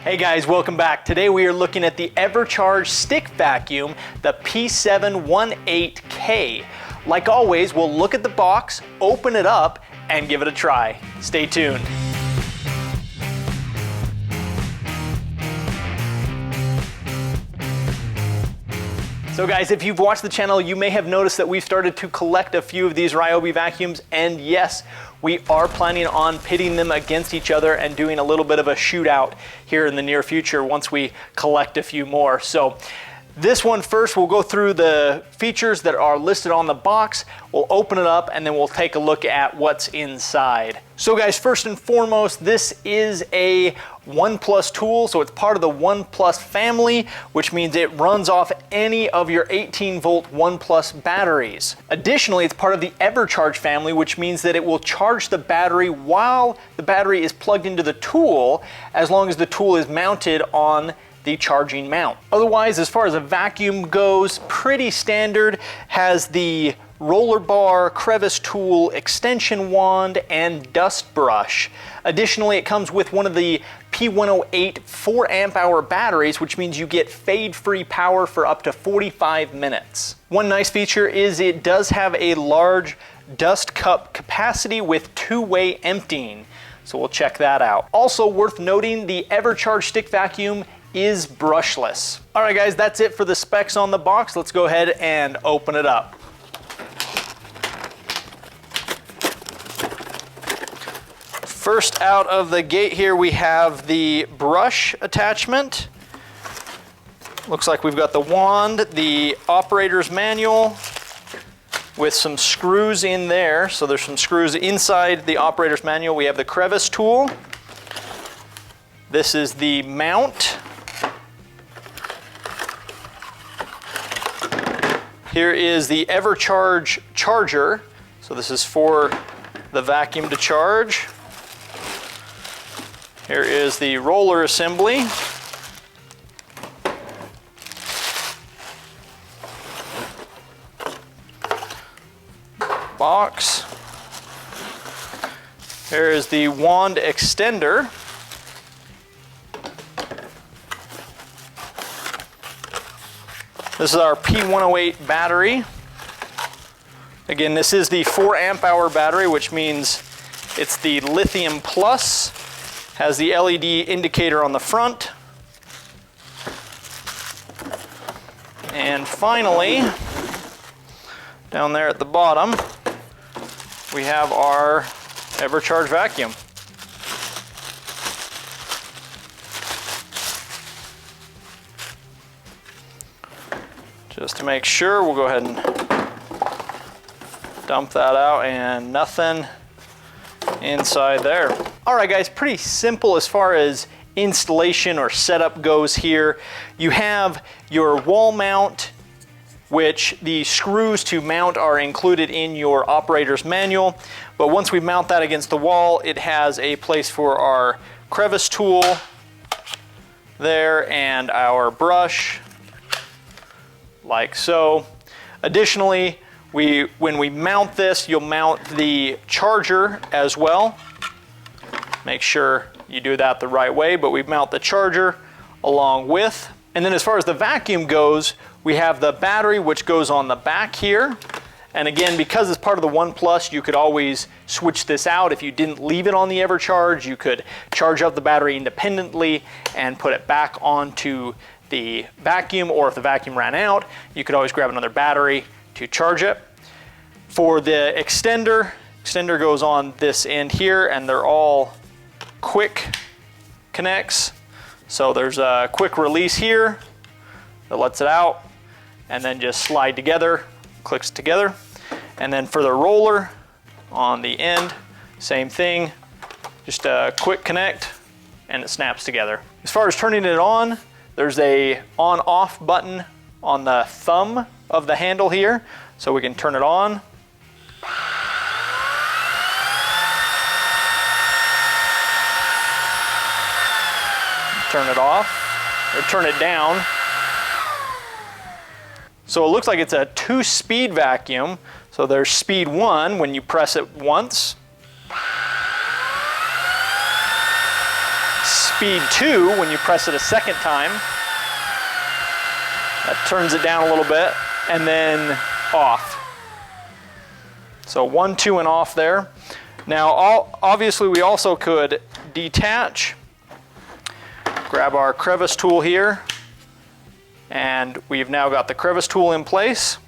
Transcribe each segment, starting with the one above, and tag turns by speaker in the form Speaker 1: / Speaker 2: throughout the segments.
Speaker 1: Hey guys, welcome back. Today we are looking at the Evercharge stick vacuum, the P718K. Like always, we'll look at the box, open it up, and give it a try. Stay tuned. So guys, if you've watched the channel, you may have noticed that we've started to collect a few of these Ryobi vacuums, and yes, we are planning on pitting them against each other and doing a little bit of a shootout here in the near future once we collect a few more. So this one first, we'll go through the features that are listed on the box, we'll open it up, and then we'll take a look at what's inside. So guys, first and foremost, this is a OnePlus tool, so it's part of the OnePlus family, which means it runs off any of your 18-volt OnePlus batteries. Additionally, it's part of the Evercharge family, which means that it will charge the battery while the battery is plugged into the tool, as long as the tool is mounted on the charging mount. Otherwise, as far as a vacuum goes, pretty standard. Has the roller bar, crevice tool, extension wand, and dust brush. Additionally, it comes with one of the P718 4-amp-hour batteries, which means you get fade-free power for up to 45 minutes. One nice feature is it does have a large dust cup capacity with two-way emptying, so we'll check that out. Also worth noting, the Evercharge stick vacuum is brushless. All right guys, that's it for the specs on the box. Let's go ahead and open it up. First out of the gate here, we have the brush attachment. Looks like we've got the wand, the operator's manual with some screws in there. So there's some screws inside the operator's manual. We have the crevice tool. This is the mount. Here is the Evercharge charger. So this is for the vacuum to charge. Here is the roller assembly. Box. Here is the wand extender. This is our P108 battery. Again, this is the 4-amp-hour battery, which means it's the Lithium Plus. Has the LED indicator on the front. And finally, down there at the bottom, we have our Evercharge vacuum. Just to make sure, we'll go ahead and dump that out, and nothing inside there. All right guys, pretty simple as far as installation or setup goes here. You have your wall mount, which the screws to mount are included in your operator's manual. But once we mount that against the wall, it has a place for our crevice tool there and our brush, like so. Additionally, when we mount this, you'll mount the charger as well. Make sure you do that the right way, but we mount the charger along with. And then as far as the vacuum goes, we have the battery, which goes on the back here. And again, because it's part of the OnePlus, you could always switch this out. If you didn't leave it on the Evercharge, you could charge up the battery independently and put it back onto the vacuum, or if the vacuum ran out, you could always grab another battery to charge it. For the extender goes on this end here, and they're all quick connects. So there's a quick release here that lets it out, and then just slide together, clicks together. And then for the roller on the end, same thing, just a quick connect and it snaps together. As far as turning it on, there's a on-off button on the thumb of the handle here, so we can turn it on. Turn it off, or turn it down. So it looks like it's a 2-speed vacuum. So there's speed 1 when you press it once. speed 2 when you press it a second time. That turns it down a little bit, and then off. So 1, 2, and off there. Now, obviously we also could detach, grab our crevice tool here, and we've now got the crevice tool in place.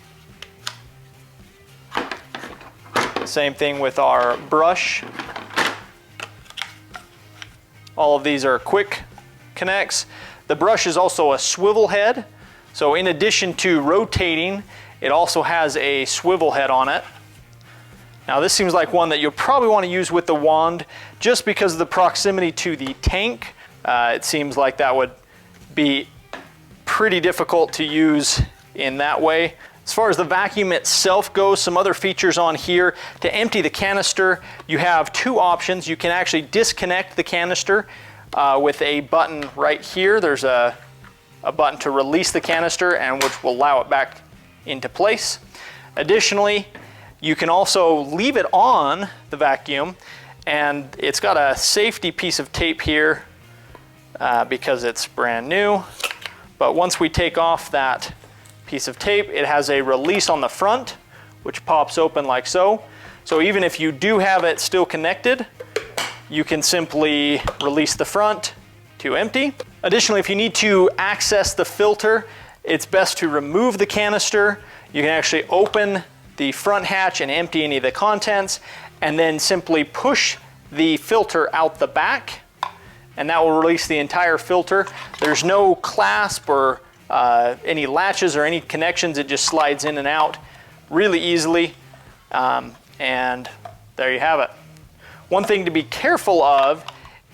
Speaker 1: Same thing with our brush. All of these are quick connects. The brush is also a swivel head. So in addition to rotating, it also has a swivel head on it. Now this seems like one that you'll probably want to use with the wand just because of the proximity to the tank. It seems like that would be pretty difficult to use in that way. As far as the vacuum itself goes, some other features on here. To empty the canister, you have 2 options. You can actually disconnect the canister with a button right here. There's a button to release the canister, and which will allow it back into place. Additionally, you can also leave it on the vacuum, and it's got a safety piece of tape here because it's brand new. But once we take off that piece of tape, it has a release on the front, which pops open like so. So even if you do have it still connected, you can simply release the front to empty. Additionally, if you need to access the filter, it's best to remove the canister. You can actually open the front hatch and empty any of the contents, and then simply push the filter out the back, and that will release the entire filter. There's no clasp or any latches or any connections. It just slides in and out really easily, and there you have it. One thing to be careful of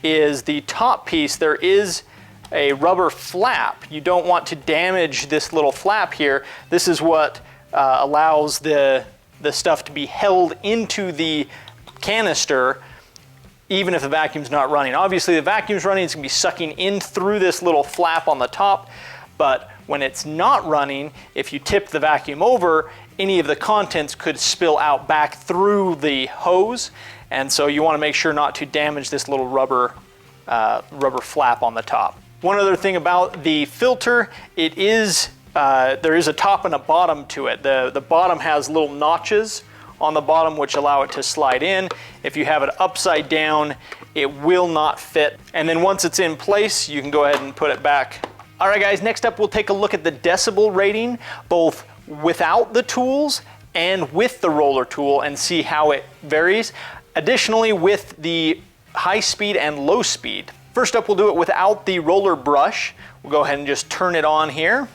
Speaker 1: is the top piece. There is a rubber flap. You don't want to damage this little flap here. This is what allows the stuff to be held into the canister even if the vacuum's not running. Obviously the vacuum's running, it's gonna be sucking in through this little flap on the top, but when it's not running, if you tip the vacuum over, any of the contents could spill out back through the hose, and so you want to make sure not to damage this little rubber flap on the top. One other thing about the filter, it is there is a top and a bottom to it. The bottom has little notches on the bottom which allow it to slide in. If you have it upside down, it will not fit. And then once it's in place, you can go ahead and put it back. All right guys, next up we'll take a look at the decibel rating, both without the tools and with the roller tool, and see how it varies. Additionally, with the high speed and low speed. First up, we'll do it without the roller brush. We'll go ahead and just turn it on here.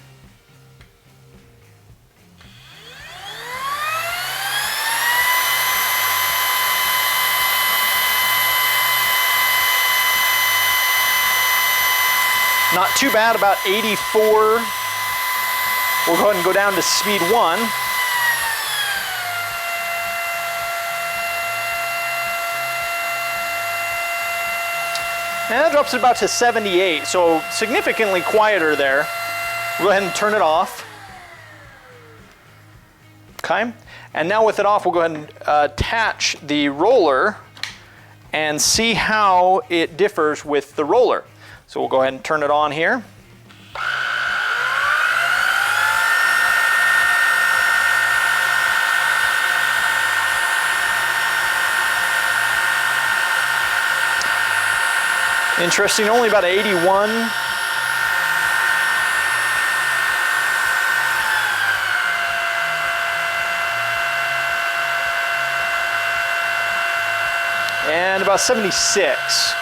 Speaker 1: Not too bad, about 84. We'll go ahead and go down to speed 1. And that drops it about to 78, so significantly quieter there. We'll go ahead and turn it off. Okay, and now with it off, we'll go ahead and attach the roller and see how it differs with the roller. So we'll go ahead and turn it on here. Interesting, only about 81. And about 76.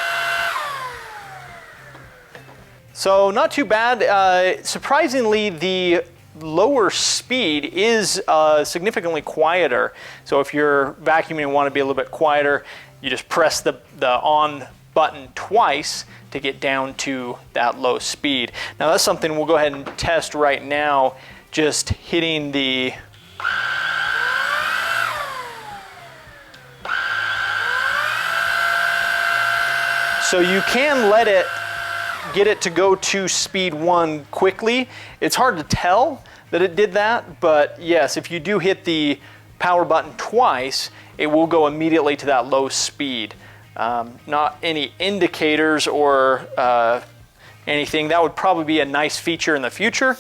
Speaker 1: So not too bad. Surprisingly, the lower speed is significantly quieter. So if you're vacuuming and want to be a little bit quieter, you just press the on button twice to get down to that low speed. Now that's something we'll go ahead and test right now, just hitting the so you can get it to go to speed 1 quickly. It's hard to tell that it did that, but yes, if you do hit the power button twice, it will go immediately to that low speed. not any indicators or anything. That would probably be a nice feature in the future,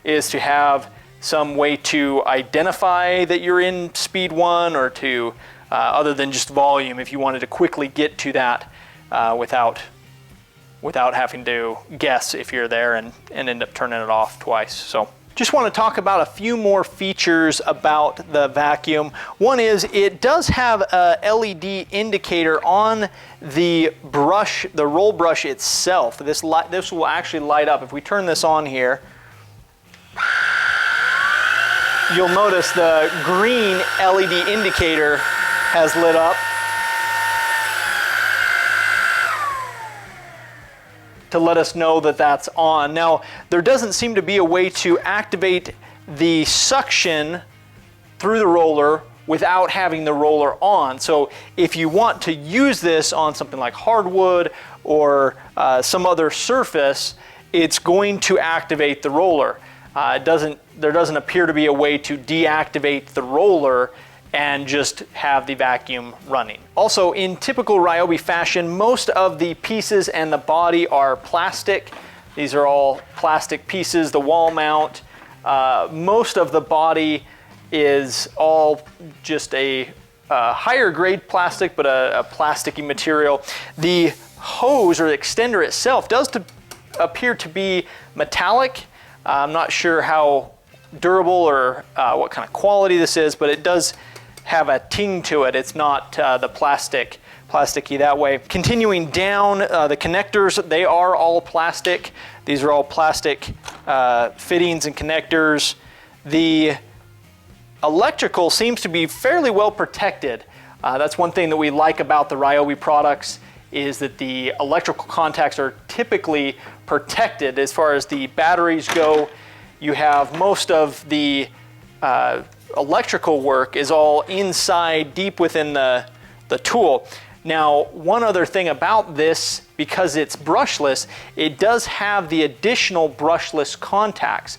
Speaker 1: is to have some way to identify that you're in speed 1, or to, other than just volume, if you wanted to quickly get to that without having to guess if you're there and end up turning it off twice. So just want to talk about a few more features about the vacuum. One is it does have a LED indicator on the brush, the roll brush itself. This will actually light up. If we turn this on here, you'll notice the green LED indicator has lit up to let us know that that's on. Now, there doesn't seem to be a way to activate the suction through the roller without having the roller on. So if you want to use this on something like hardwood or some other surface, it's going to activate the roller. There doesn't appear to be a way to deactivate the roller and just have the vacuum running. Also, in typical Ryobi fashion, most of the pieces and the body are plastic. These are all plastic pieces, the wall mount. Most of the body is all just a higher grade plastic, but a plasticky material. The hose or the extender itself does appear to be metallic. I'm not sure how durable or what kind of quality this is, but it does have a ting to it. It's not the plasticky that way. Continuing down, the connectors, they are all plastic. These are all plastic fittings and connectors. The electrical seems to be fairly well protected. That's one thing that we like about the Ryobi products, is that the electrical contacts are typically protected. As far as the batteries go, you have most of the electrical work is all inside, deep within the tool. Now, one other thing about this, because it's brushless, it does have the additional brushless contacts.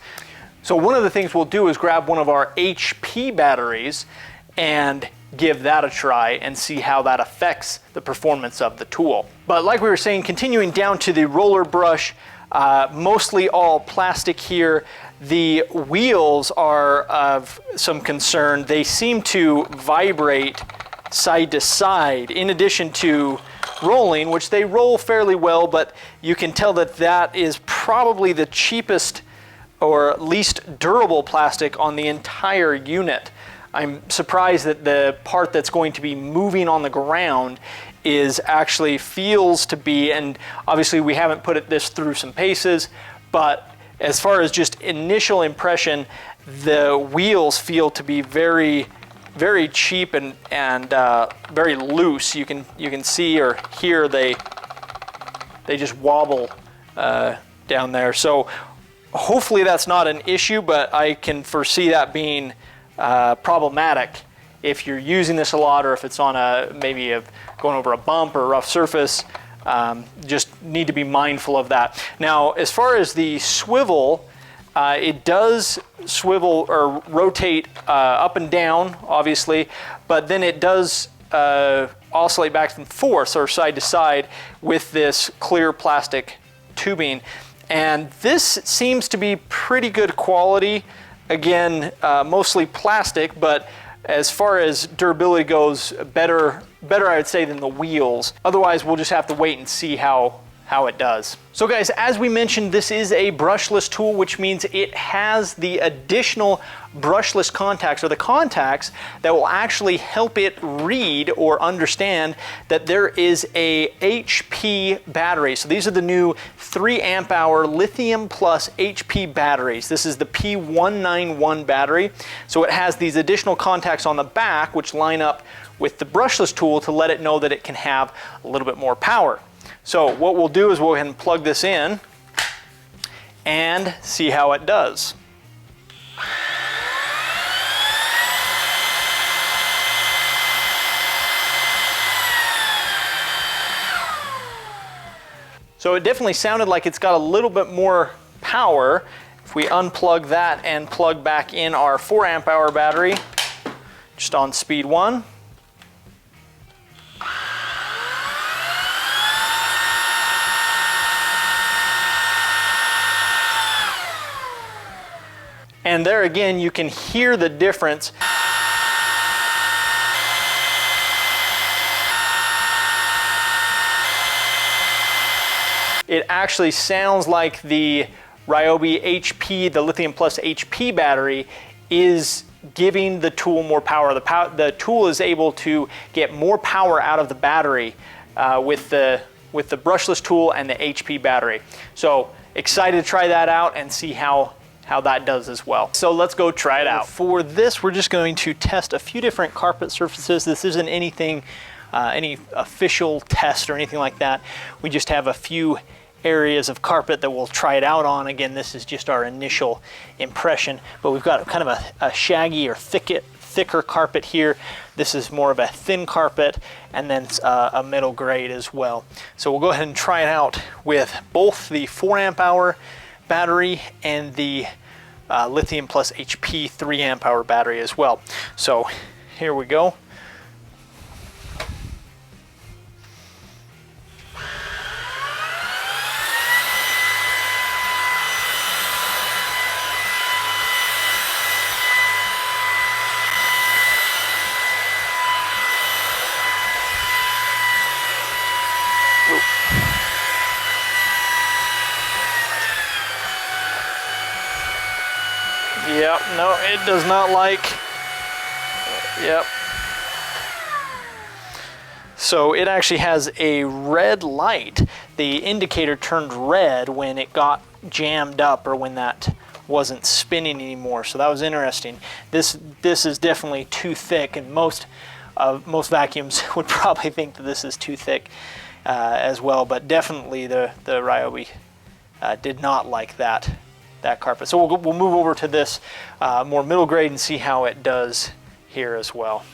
Speaker 1: So one of the things we'll do is grab one of our HP batteries and give that a try and see how that affects the performance of the tool. But like we were saying, continuing down to the roller brush, mostly all plastic here. The wheels are of some concern. They seem to vibrate side to side, in addition to rolling, which they roll fairly well, but you can tell that that is probably the cheapest or least durable plastic on the entire unit. I'm surprised that the part that's going to be moving on the ground is actually feels to be, and obviously we haven't put this through some paces, but as far as just initial impression, the wheels feel to be very, very cheap and very loose. You can see or hear they just wobble down there. So hopefully that's not an issue, but I can foresee that being problematic if you're using this a lot, or if it's on maybe going over a bump or a rough surface. Just need to be mindful of that. Now, as far as the swivel, it does swivel or rotate up and down, obviously, but then it does oscillate back and forth or side to side with this clear plastic tubing. And this seems to be pretty good quality. Again, mostly plastic, but as far as durability goes, better I would say than the wheels. Otherwise, we'll just have to wait and see how it does. So guys, as we mentioned, this is a brushless tool, which means it has the additional brushless contacts, or the contacts that will actually help it read or understand that there is a HP battery. So these are the new 3 amp hour lithium plus HP batteries. This is the P718K battery. So it has these additional contacts on the back, which line up with the brushless tool to let it know that it can have a little bit more power. So what we'll do is we'll go ahead and plug this in and see how it does. So it definitely sounded like it's got a little bit more power. If we unplug that and plug back in our 4 amp hour battery, just on speed 1. And there again, you can hear the difference. It actually sounds like the Ryobi HP, the Lithium Plus HP battery, is giving the tool more power. The tool is able to get more power out of the battery with the brushless tool and the HP battery. So excited to try that out and see how that does as well. So let's go try it out. For this, we're just going to test a few different carpet surfaces. This isn't anything, any official test or anything like that. We just have a few areas of carpet that we'll try it out on. Again, this is just our initial impression, but we've got kind of a shaggy or thicker carpet here. This is more of a thin carpet, and then a middle grade as well. So we'll go ahead and try it out with both the 4 amp hour battery and the Lithium Plus HP 3 amp hour battery as well. So here we go. Yep, no, it does not like, yep. So it actually has a red light. The indicator turned red when it got jammed up or when that wasn't spinning anymore. So that was interesting. This is definitely too thick, and most vacuums would probably think that this is too thick as well, but definitely the Ryobi did not like that carpet. So we'll move over to this more middle grade and see how it does here as well.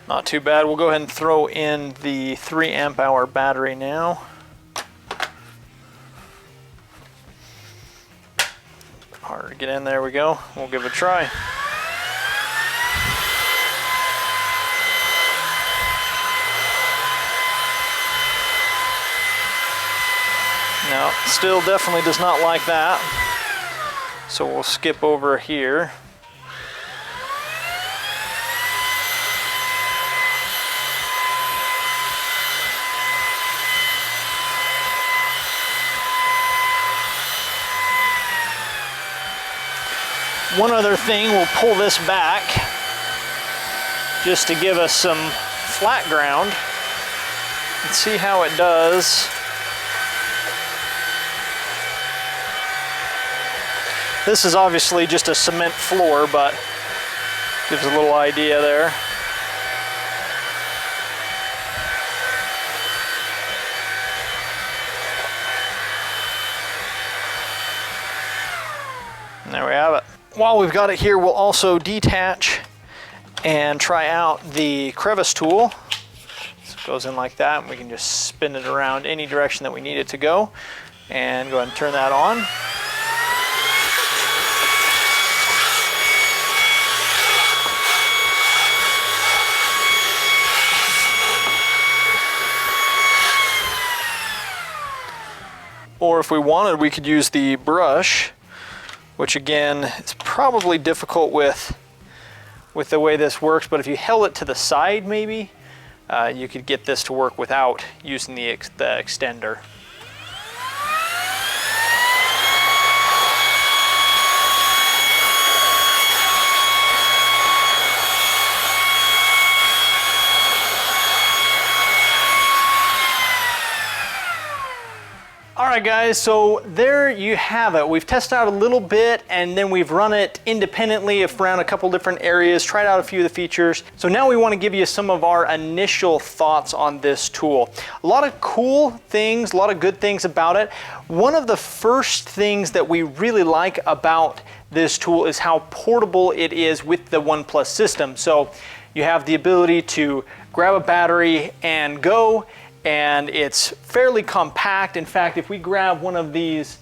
Speaker 1: Not too bad. We'll go ahead and throw in the 3 amp hour battery now. Harder to get in, there we go. We'll give it a try. No, still definitely does not like that. So we'll skip over here. One other thing, we'll pull this back just to give us some flat ground and see how it does. This is obviously just a cement floor, but gives a little idea there. And there we have it. While we've got it here, we'll also detach and try out the crevice tool. So it goes in like that, and we can just spin it around any direction that we need it to go. And go ahead and turn that on. Or if we wanted, we could use the brush, which again is probably difficult with the way this works, but if you held it to the side maybe, you could get this to work without using the extender. Alright guys, so there you have it. We've tested out a little bit, and then we've run it independently around a couple different areas, tried out a few of the features. So now we want to give you some of our initial thoughts on this tool. A lot of cool things, a lot of good things about it. One of the first things that we really like about this tool is how portable it is with the One Plus system. So you have the ability to grab a battery and go, and it's fairly compact. In fact, if we grab one of these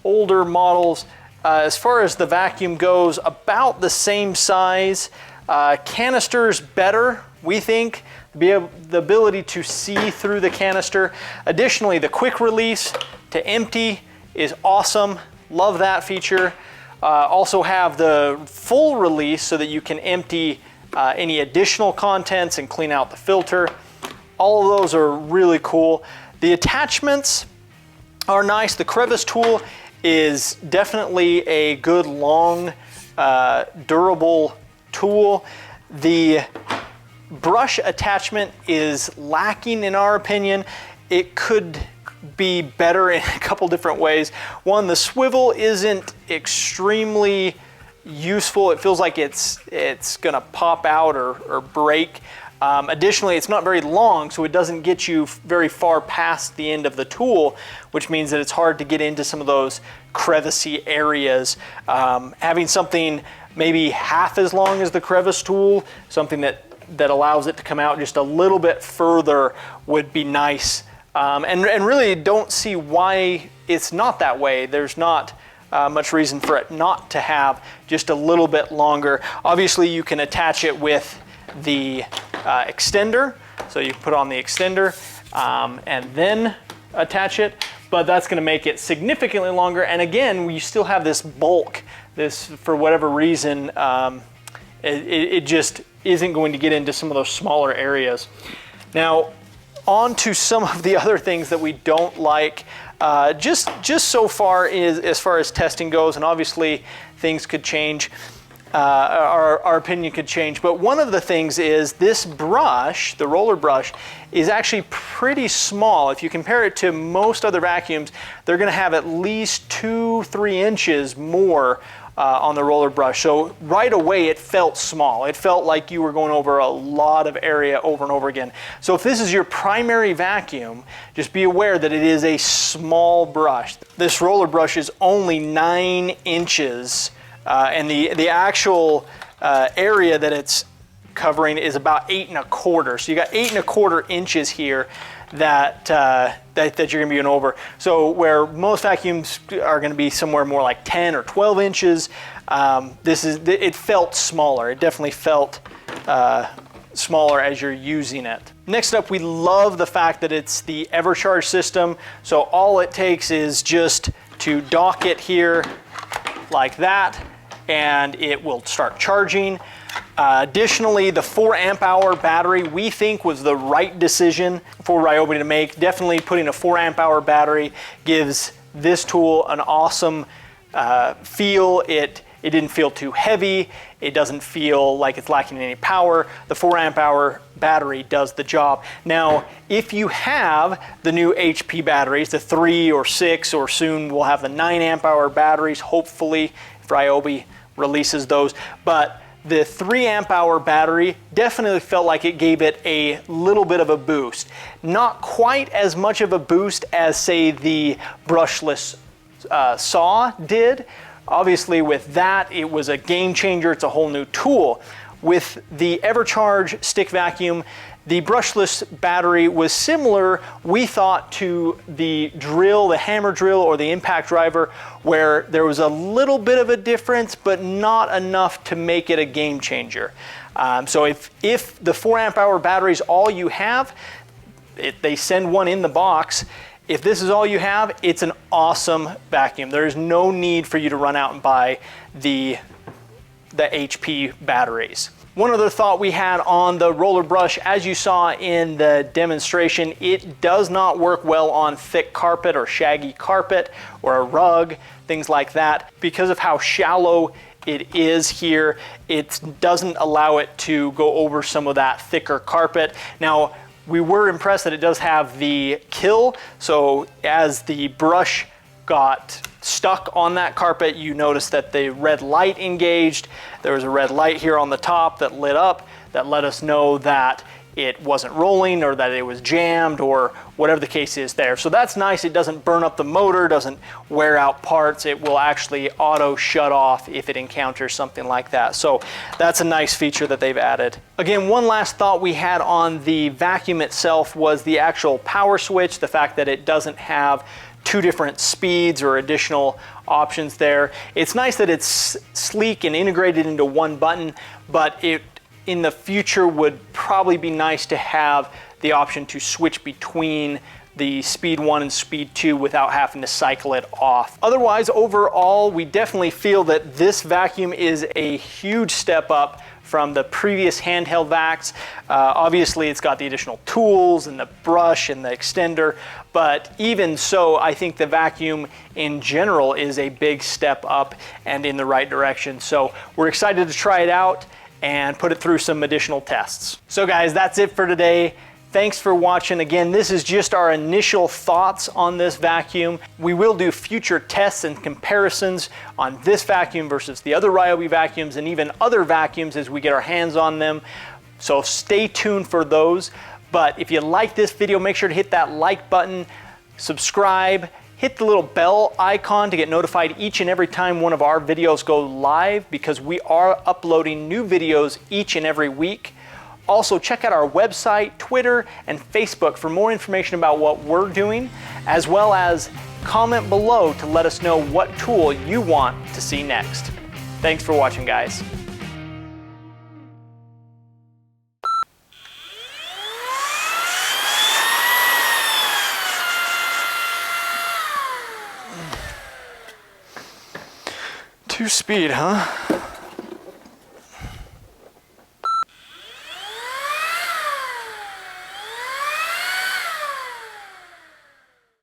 Speaker 1: older models, as far as the vacuum goes, about the same size. Canister's better, we think, the ability to see through the canister. Additionally, the quick release to empty is awesome. Love that feature. Also have the full release so that you can empty any additional contents and clean out the filter. All of those are really cool. The attachments are nice. The crevice tool is definitely a good, long, durable tool. The brush attachment is lacking in our opinion. It could be better in a couple different ways. One, the swivel isn't extremely useful. It feels like it's gonna pop out or break. Additionally, it's not very long, so it doesn't get you very far past the end of the tool, which means that it's hard to get into some of those crevicey areas. Having something maybe half as long as the crevice tool, something that allows it to come out just a little bit further, would be nice. And really don't see why it's not that way. There's not much reason for it not to have just a little bit longer. Obviously, you can attach it with the extender, so you put on the extender and then attach it, but that's going to make it significantly longer. And again, you still have this bulk. This, for whatever reason, it just isn't going to get into some of those smaller areas. Now, on to some of the other things that we don't like. Just so far as far as testing goes, and obviously things could change. Our opinion could change, but one of the things is this brush, the roller brush, is actually pretty small. If you compare it to most other vacuums, they're going to have at least 2-3 inches more on the roller brush. So right away it felt small. It felt like you were going over a lot of area over and over again. So if this is your primary vacuum, just be aware that it is a small brush. This roller brush is only 9 inches. And the actual area that it's covering is about 8 1/4. So you got 8 1/4 inches here that you're gonna be going over. So where most vacuums are gonna be somewhere more like 10 or 12 inches, it felt smaller. It definitely felt smaller as you're using it. Next up, we love the fact that it's the Evercharge system. So all it takes is just to dock it here like that, and it will start charging. Additionally, the 4 amp hour battery we think was the right decision for Ryobi to make. Definitely putting a 4 amp hour battery gives this tool an awesome feel. It didn't feel too heavy. It doesn't feel like it's lacking any power. The 4 amp hour battery does the job. Now, if you have the new HP batteries, the 3 or 6, or soon we'll have the 9 amp hour batteries, hopefully, if Ryobi releases those, but the 3 amp hour battery definitely felt like it gave it a little bit of a boost. Not quite as much of a boost as, say, the brushless saw did. Obviously with that, it was a game changer. It's a whole new tool. With the Evercharge stick vacuum, the brushless battery was similar, we thought, to the drill, the hammer drill or the impact driver, where there was a little bit of a difference, but not enough to make it a game changer. So if the 4 amp hour battery is all you have, they send one in the box. If this is all you have, it's an awesome vacuum. There is no need for you to run out and buy the HP batteries. One other thought we had on the roller brush, as you saw in the demonstration, it does not work well on thick carpet or shaggy carpet or a rug, things like that. Because of how shallow it is here, it doesn't allow it to go over some of that thicker carpet. Now, we were impressed that it does have the kill, so as the brush got stuck on that carpet, you notice that the red light engaged. There was a red light here on the top that lit up that let us know that it wasn't rolling or that it was jammed or whatever the case is there. So that's nice. It doesn't burn up the motor, doesn't wear out parts. It will actually auto shut off if it encounters something like that. So that's a nice feature that they've added. Again, one last thought we had on the vacuum itself was the actual power switch, the fact that it doesn't have two different speeds or additional options there. It's nice that it's sleek and integrated into one button, but it in the future would probably be nice to have the option to switch between the speed 1 and speed 2 without having to cycle it off. Otherwise, overall, we definitely feel that this vacuum is a huge step up from the previous handheld vacs. Obviously, it's got the additional tools and the brush and the extender, but even so, I think the vacuum in general is a big step up and in the right direction. So we're excited to try it out and put it through some additional tests. So guys, that's it for today. Thanks for watching. Again, this is just our initial thoughts on this vacuum. We will do future tests and comparisons on this vacuum versus the other Ryobi vacuums and even other vacuums as we get our hands on them. So stay tuned for those. But if you like this video, make sure to hit that like button, subscribe, hit the little bell icon to get notified each and every time one of our videos go live, because we are uploading new videos each and every week. Also, check out our website, Twitter, and Facebook for more information about what we're doing, as well as comment below to let us know what tool you want to see next. Thanks for watching, guys. Two speed, huh?